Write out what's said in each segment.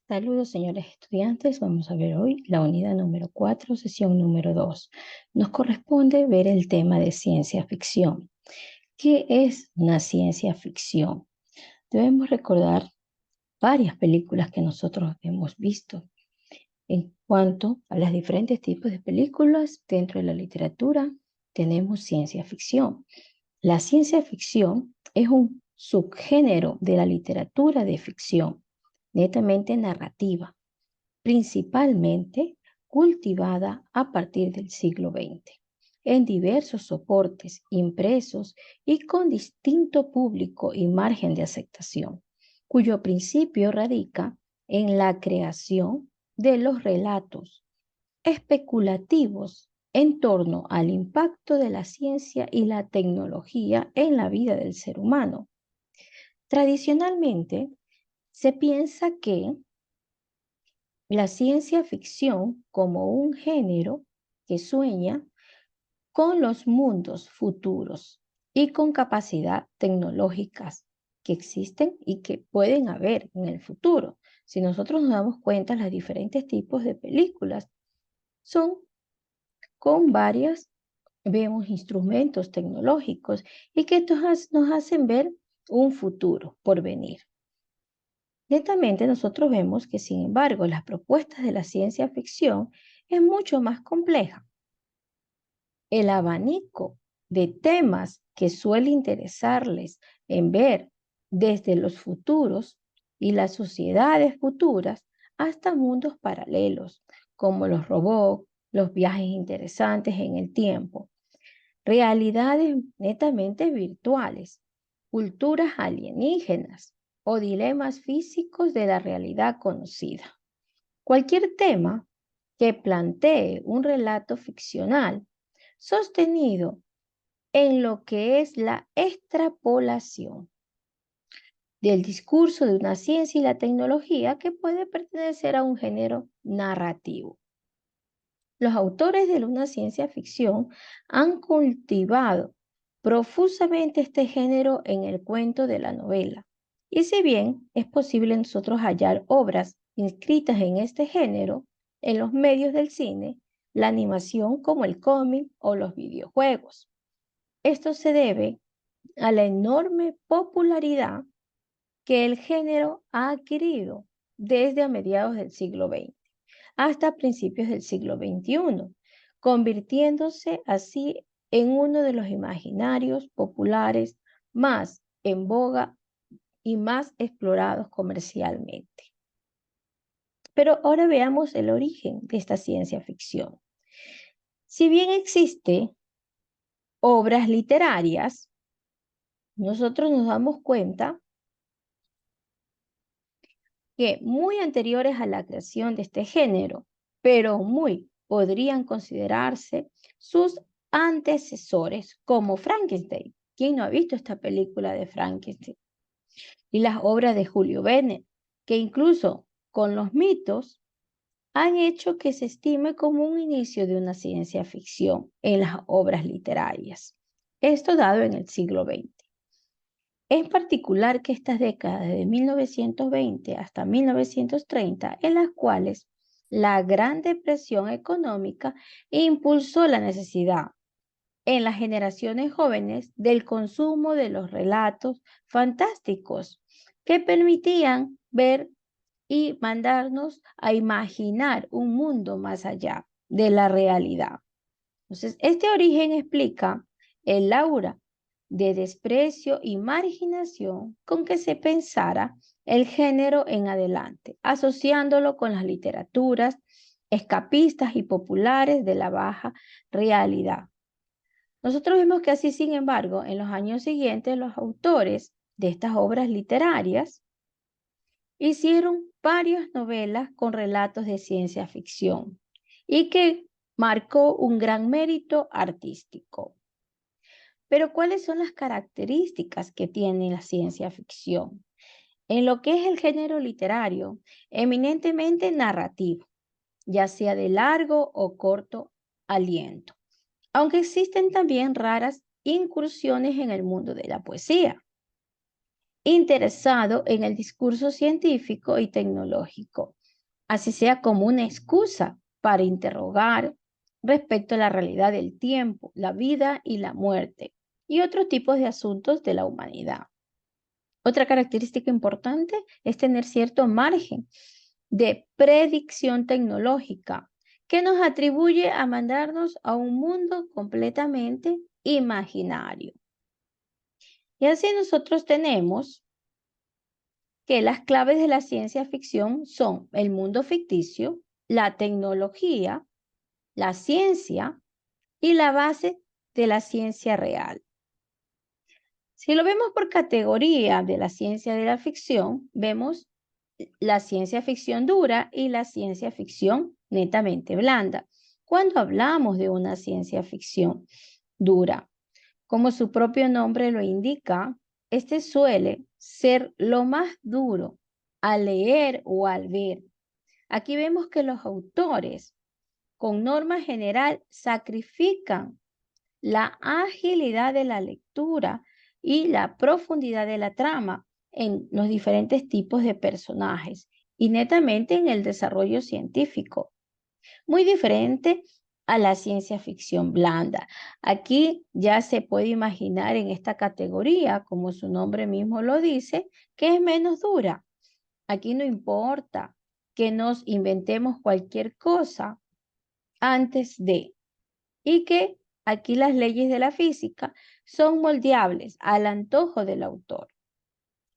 Saludos, señores estudiantes. Vamos a ver hoy la unidad número 4, sesión número 2. Nos corresponde ver el tema de ciencia ficción. ¿Qué es una ciencia ficción? Debemos recordar varias películas que nosotros hemos visto. En cuanto a los diferentes tipos de películas dentro de la literatura, tenemos ciencia ficción. La ciencia ficción es un subgénero de la literatura de ficción, netamente narrativa, principalmente cultivada a partir del siglo XX, en diversos soportes impresos y con distinto público y margen de aceptación, cuyo principio radica en la creación de los relatos especulativos en torno al impacto de la ciencia y la tecnología en la vida del ser humano. Tradicionalmente, se piensa que la ciencia ficción como un género que sueña con los mundos futuros y con capacidad tecnológicas que existen y que pueden haber en el futuro. Si nosotros nos damos cuenta, los diferentes tipos de películas son con varias, vemos instrumentos tecnológicos y que nos hacen ver un futuro por venir. Netamente nosotros vemos que, sin embargo, las propuestas de la ciencia ficción es mucho más compleja. El abanico de temas que suele interesarles en ver desde los futuros y las sociedades futuras hasta mundos paralelos, como los robots, los viajes interesantes en el tiempo, realidades netamente virtuales, culturas alienígenas o dilemas físicos de la realidad conocida. Cualquier tema que plantee un relato ficcional sostenido en lo que es la extrapolación del discurso de una ciencia y la tecnología que puede pertenecer a un género narrativo. Los autores de una ciencia ficción han cultivado profusamente este género en el cuento de la novela. Y si bien es posible nosotros hallar obras inscritas en este género en los medios del cine, la animación como el cómic o los videojuegos. Esto se debe a la enorme popularidad que el género ha adquirido desde a mediados del siglo XX hasta principios del siglo XXI, convirtiéndose así en uno de los imaginarios populares más en boga y más explorados comercialmente. Pero ahora veamos el origen de esta ciencia ficción. Si bien existen obras literarias, nosotros nos damos cuenta que muy anteriores a la creación de este género, pero muy podrían considerarse sus antecesores, como Frankenstein. ¿Quién no ha visto esta película de Frankenstein? Y las obras de Julio Verne, que incluso con los mitos han hecho que se estime como un inicio de una ciencia ficción en las obras literarias. Esto dado en el siglo XX. En particular que estas décadas de 1920 hasta 1930, en las cuales la Gran Depresión económica impulsó la necesidad en las generaciones jóvenes del consumo de los relatos fantásticos que permitían ver y mandarnos a imaginar un mundo más allá de la realidad. Entonces, este origen explica el aura de desprecio y marginación con que se pensara el género en adelante, asociándolo con las literaturas escapistas y populares de la baja realidad. Nosotros vemos que así, sin embargo, en los años siguientes, los autores de estas obras literarias hicieron varias novelas con relatos de ciencia ficción y que marcó un gran mérito artístico. Pero ¿cuáles son las características que tiene la ciencia ficción? En lo que es el género literario, eminentemente narrativo, ya sea de largo o corto aliento, aunque existen también raras incursiones en el mundo de la poesía. interesado en el discurso científico y tecnológico, así sea como una excusa para interrogar respecto a la realidad del tiempo, la vida y la muerte, y otros tipos de asuntos de la humanidad. Otra característica importante es tener cierto margen de predicción tecnológica que nos atribuye a mandarnos a un mundo completamente imaginario. Y así nosotros tenemos que las claves de la ciencia ficción son el mundo ficticio, la tecnología, la ciencia y la base de la ciencia real. Si lo vemos por categoría de la ciencia de la ficción, vemos la ciencia ficción dura y la ciencia ficción netamente blanda. Cuando hablamos de una ciencia ficción dura, como su propio nombre lo indica, este suele ser lo más duro al leer o al ver. Aquí vemos que los autores, con norma general, sacrifican la agilidad de la lectura y la profundidad de la trama en los diferentes tipos de personajes y netamente en el desarrollo científico. Muy diferente a la ciencia ficción blanda. Aquí ya se puede imaginar en esta categoría, como su nombre mismo lo dice, que es menos dura. Aquí no importa que nos inventemos cualquier cosa antes de, y que aquí las leyes de la física son moldeables al antojo del autor.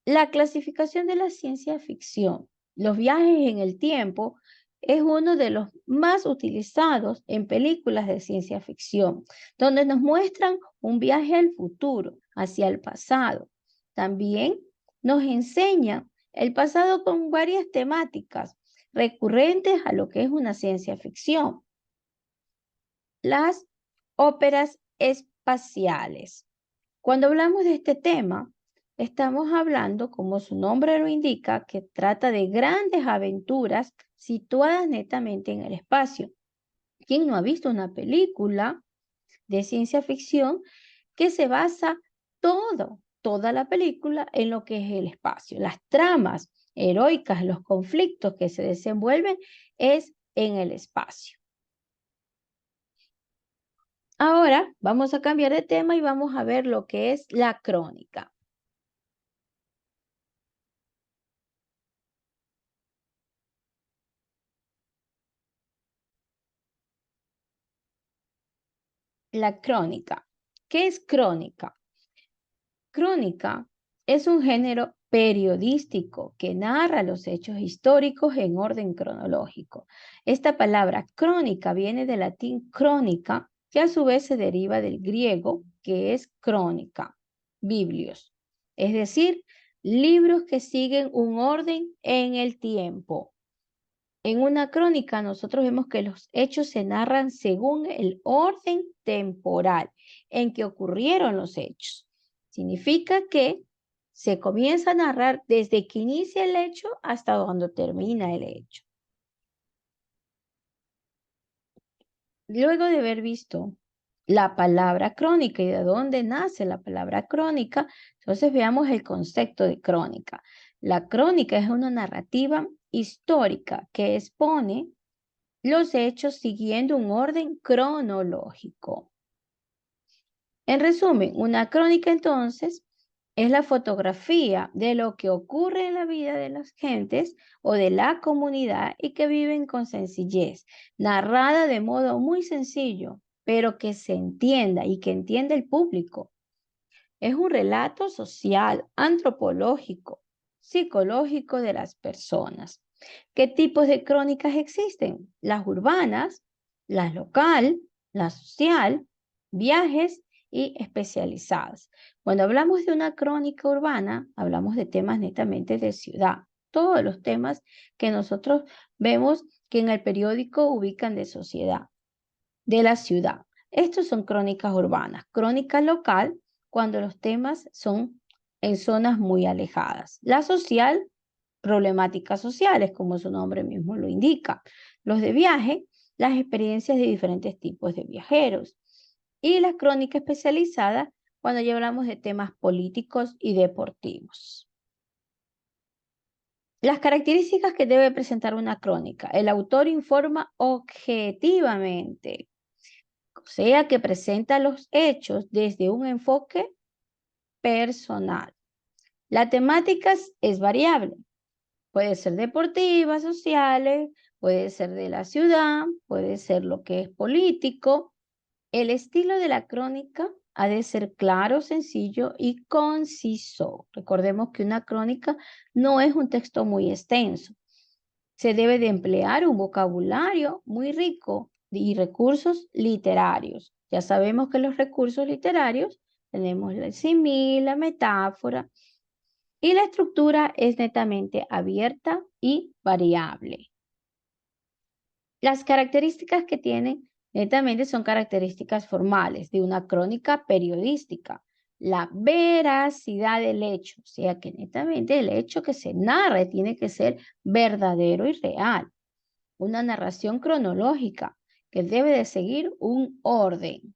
La clasificación de la ciencia ficción, los viajes en el tiempo, es uno de los más utilizados en películas de ciencia ficción, donde nos muestran un viaje al futuro, hacia el pasado. También nos enseña el pasado con varias temáticas recurrentes a lo que es una ciencia ficción. Las óperas espaciales. Cuando hablamos de este tema, estamos hablando, como su nombre lo indica, que trata de grandes aventuras situadas netamente en el espacio. ¿Quién no ha visto una película de ciencia ficción que se basa toda la película en lo que es el espacio? Las tramas heroicas, los conflictos que se desenvuelven es en el espacio. Ahora vamos a cambiar de tema y vamos a ver lo que es la crónica. La crónica. ¿Qué es crónica? Crónica es un género periodístico que narra los hechos históricos en orden cronológico. Esta palabra crónica viene del latín crónica, que a su vez se deriva del griego, que es crónica, biblios, es decir, libros que siguen un orden en el tiempo. En una crónica nosotros vemos que los hechos se narran según el orden temporal en que ocurrieron los hechos. Significa que se comienza a narrar desde que inicia el hecho hasta cuando termina el hecho. Luego de haber visto la palabra crónica y de dónde nace la palabra crónica, entonces veamos el concepto de crónica. La crónica es una narrativa histórica que expone los hechos siguiendo un orden cronológico. En resumen, una crónica entonces es la fotografía de lo que ocurre en la vida de las gentes o de la comunidad y que viven con sencillez, narrada de modo muy sencillo, pero que se entienda y que entienda el público. Es un relato social, antropológico, psicológico de las personas. ¿Qué tipos de crónicas existen? Las urbanas, las local, la social, viajes y especializadas. Cuando hablamos de una crónica urbana, hablamos de temas netamente de ciudad. Todos los temas que nosotros vemos que en el periódico ubican de sociedad, de la ciudad. Estos son crónicas urbanas. Crónica local, cuando los temas son en zonas muy alejadas. La social, problemáticas sociales, como su nombre mismo lo indica. Los de viaje, las experiencias de diferentes tipos de viajeros. Y la crónica especializada, cuando ya hablamos de temas políticos y deportivos. Las características que debe presentar una crónica. El autor informa objetivamente, o sea que presenta los hechos desde un enfoque personal. La temática es variable. Puede ser deportiva, sociales, puede ser de la ciudad, puede ser lo que es político. El estilo de la crónica ha de ser claro, sencillo y conciso. Recordemos que una crónica no es un texto muy extenso. Se debe de emplear un vocabulario muy rico y recursos literarios. Ya sabemos que los recursos literarios tenemos el símil, la metáfora, y la estructura es netamente abierta y variable. Las características que tienen netamente son características formales de una crónica periodística. La veracidad del hecho, o sea que netamente el hecho que se narre tiene que ser verdadero y real. Una narración cronológica que debe de seguir un orden.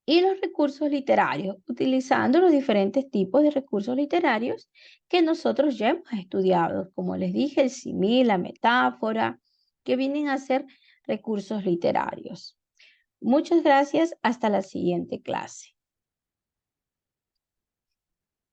Y los recursos literarios, utilizando los diferentes tipos de recursos literarios que nosotros ya hemos estudiado, como les dije, el símil, la metáfora, que vienen a ser recursos literarios. Muchas gracias, hasta la siguiente clase.